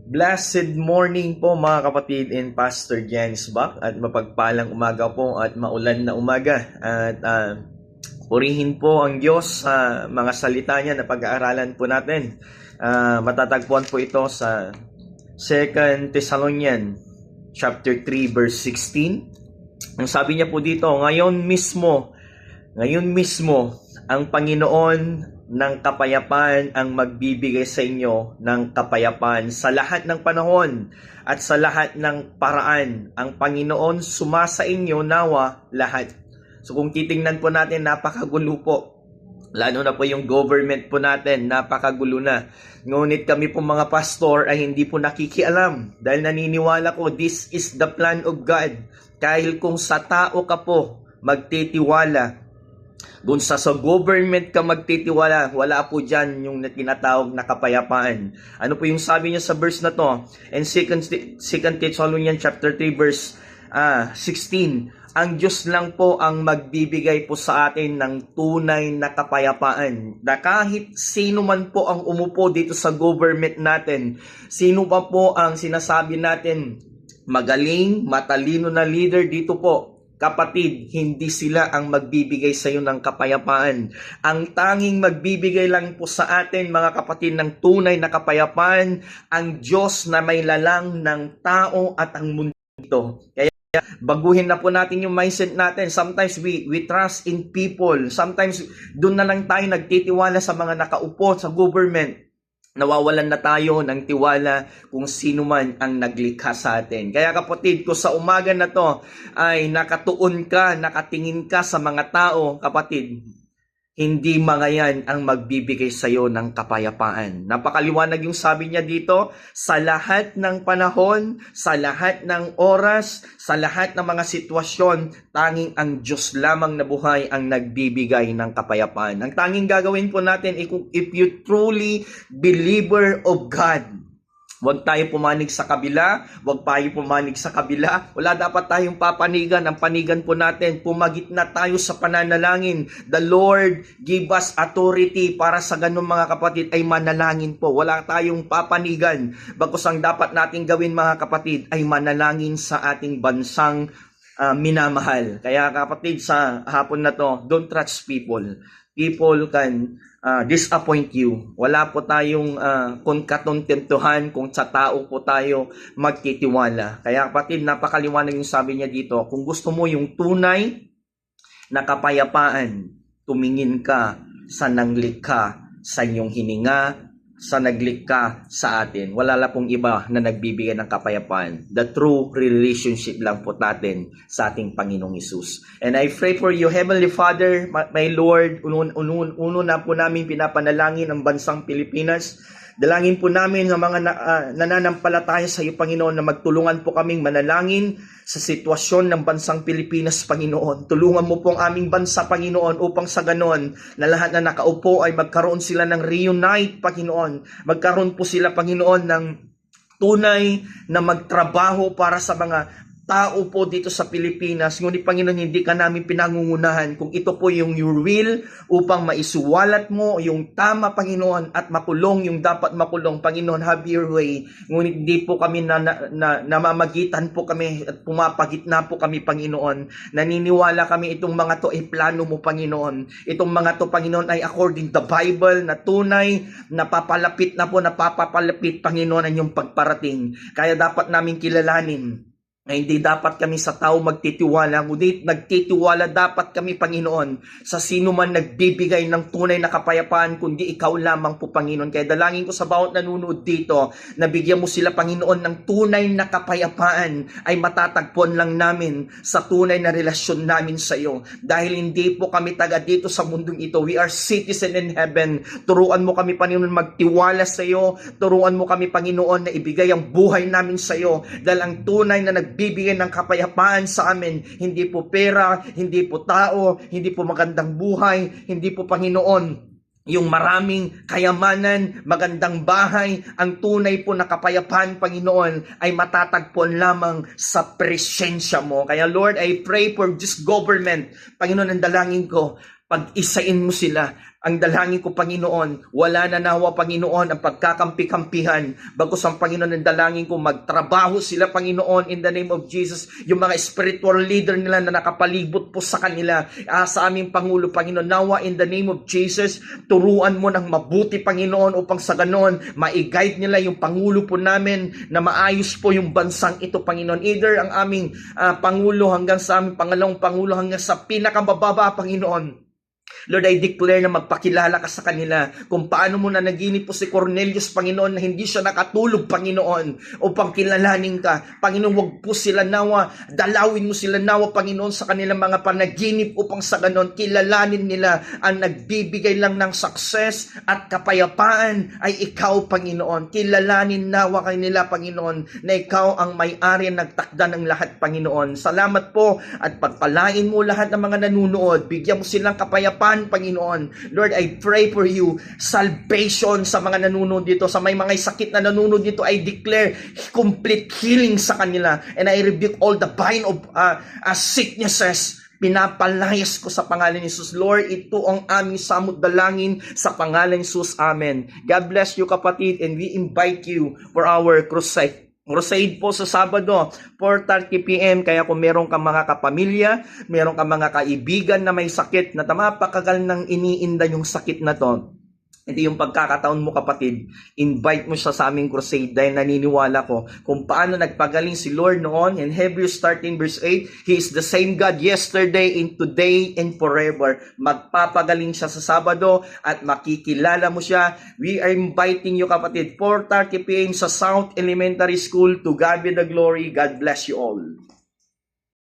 Blessed morning po mga kapatid in Pastor Jens Bach at mapagpalang umaga po at maulan na umaga at purihin po ang Diyos sa mga salita niya na pag-aaralan po natin. Matatagpuan po ito sa 2 Thessalonians chapter 3 verse 16. Ang sabi niya po dito, ngayon mismo ang Panginoon ng kapayapaan ang magbibigay sa inyo ng kapayapaan sa lahat ng panahon at sa lahat ng paraan. Ang Panginoon sumasa inyo nawa lahat. So kung titingnan po natin, napakagulo po. Lalo na po yung government po natin, napakagulo na. Ngunit kami po mga pastor ay hindi po nakikialam dahil naniniwala ko this is the plan of God. Dahil kung sa tao ka po magtitiwala, kung sa government ka magtitiwala, wala po dyan yung tinatawag na kapayapaan. Ano po yung sabi niya sa verse na to? In 2 Thessalonians chapter 3 verse 16, ang Diyos lang po ang magbibigay po sa atin ng tunay na kapayapaan. Na kahit sino man po ang umupo dito sa government natin, sino pa po ang sinasabi natin, magaling, matalino na leader dito po, kapatid, hindi sila ang magbibigay sa iyo ng kapayapaan. Ang tanging magbibigay lang po sa atin, mga kapatid, ng tunay na kapayapaan, ang Diyos na may lalang ng tao at ang mundo. Kaya baguhin na po natin yung mindset natin. Sometimes we trust in people. Sometimes doon na lang tayo nagtitiwala sa mga nakaupo sa government. Nawawalan na tayo ng tiwala kung sino man ang naglikha sa atin. Kaya kapatid, ko sa umaga na to ay nakatuon ka, nakatingin ka sa mga tao, kapatid, hindi mga yan ang magbibigay sa iyo ng kapayapaan. Napakaliwanag yung sabi niya dito, sa lahat ng panahon, sa lahat ng oras, sa lahat ng mga sitwasyon, tanging ang Diyos lamang na buhay ang nagbibigay ng kapayapaan. Ang tanging gagawin po natin, if you truly believer of God, huwag tayo pumanig sa kabila, huwag tayo pumanig sa kabila. Wala dapat tayong papanigan. Ang panigan po natin, pumagit na tayo sa pananalangin. The Lord give us authority para sa ganun mga kapatid ay manalangin po. Wala tayong papanigan. Bagkus ang dapat nating gawin mga kapatid ay manalangin sa ating bansang minamahal. Kaya kapatid, sa hapon na to, don't trust people. People can disappoint you. Wala po tayong kung katuntentuhan kung sa tao po tayo magtitiwala. Kaya kapatid, napakaliwanag yung sabi niya dito. Kung gusto mo yung tunay na kapayapaan, tumingin ka sa nanglikha sa inyong hininga, sa naglikha sa atin. Wala lang pong iba na nagbibigay ng kapayapaan. The true relationship lang po natin sa ating Panginoong Hesus. And I pray for you, Heavenly Father, my Lord, uno na po namin pinapanalangin ang bansang Pilipinas. Dalangin po namin ng mga nananampalataya sa iyo, Panginoon, na magtulungan po kaming manalangin sa sitwasyon ng bansang Pilipinas, Panginoon. Tulungan mo po ang aming bansa, Panginoon, upang sa ganon na lahat na nakaupo ay magkaroon sila ng reunite, Panginoon. Magkaroon po sila, Panginoon, ng tunay na magtrabaho para sa mga tao po dito sa Pilipinas. Ngunit Panginoon, hindi ka namin pinangungunahan kung ito po yung your will upang maisuwalat mo yung tama, Panginoon, at makulong yung dapat makulong. Panginoon, have your way. Ngunit hindi po kami namamagitan po kami at pumapagitna po kami, Panginoon. Naniniwala kami itong mga to ay plano mo, Panginoon. Itong mga to, Panginoon, ay according to the Bible na tunay, napapalapit, Panginoon, ang iyong pagparating. Kaya dapat namin kilalanin na hindi dapat kami sa tao magtitiwala, ngunit nagtitiwala dapat kami, Panginoon, sa sino man nagbibigay ng tunay na kapayapaan, kundi ikaw lamang po, Panginoon. Kaya dalangin ko sa bawat nanonood dito, na bigyan mo sila, Panginoon, ng tunay na kapayapaan ay matatagpuan lang namin sa tunay na relasyon namin sa iyo. Dahil hindi po kami taga dito sa mundong ito. We are citizen in heaven. Turuan mo kami, Panginoon, magtiwala sa iyo. Turuan mo kami, Panginoon, na ibigay ang buhay namin sa iyo. Dahil ang tunay na nagbibigay ng kapayapaan sa amin, hindi po pera, hindi po tao, hindi po magandang buhay, hindi po, Panginoon, yung maraming kayamanan, magandang bahay. Ang tunay po na kapayapaan, Panginoon, ay matatagpuan lamang sa presensya mo. Kaya Lord, I pray for this government. Panginoon, ang dalangin ko, pag-isain mo sila, Ang dalangin ko, Panginoon, wala na nawa, Panginoon, ang pagkakampi-kampihan. Bagkus ang Panginoon, ang dalangin ko, magtrabaho sila, Panginoon, in the name of Jesus. Yung mga spiritual leader nila na nakapalibot po sa kanila, sa aming Pangulo, Panginoon, nawa, in the name of Jesus, turuan mo ng mabuti, Panginoon, upang sa ganon, ma-guide nila yung Pangulo po namin, na maayos po yung bansang ito, Panginoon. Either ang aming Pangulo hanggang sa aming pangalawang Pangulo hanggang sa pinakamababa, Panginoon. Lord, I declare na magpakilala ka sa kanila kung paano mo na naginip po si Cornelius, Panginoon, na hindi siya nakatulog, Panginoon, upang kilalanin ka. Panginoon, wag po sila nawa, dalawin mo sila nawa, Panginoon, sa kanilang mga panaginip upang sa ganon, kilalanin nila ang nagbibigay lang ng success at kapayapaan ay ikaw, Panginoon. Kilalanin nawa kanila, Panginoon, na ikaw ang may-ari nagtakda ng lahat, Panginoon. Salamat po at pagpalain mo lahat ng mga nanunood. Bigyan mo silang kapayapaan, Panginoon. Lord, I pray for you, salvation sa mga nanonood dito, sa may mga sakit na nanonood dito, I declare complete healing sa kanila, and I rebuke all the bind of sicknesses. Pinapalayas ko sa pangalan ni Jesus. Lord, ito ang aming samot dalangin sa pangalan ni Jesus. Amen. God bless you, kapatid, and we invite you for our crusade. Crusade po sa Sabado, 4:30 p.m. Kaya kung meron kang mga kapamilya, meron kang mga kaibigan na may sakit, na mapakagal nang iniinda yung sakit na to, hindi yung pagkakataon mo, kapatid, invite mo siya sa aming crusade, dahil naniniwala ko kung paano nagpagaling si Lord noon. In Hebrews 13 verse 8, He is the same God yesterday and today and forever. Magpapagaling siya sa Sabado at makikilala mo siya. We are inviting you, kapatid, 4:30 p.m. sa South Elementary School. To God be the glory. God bless you all.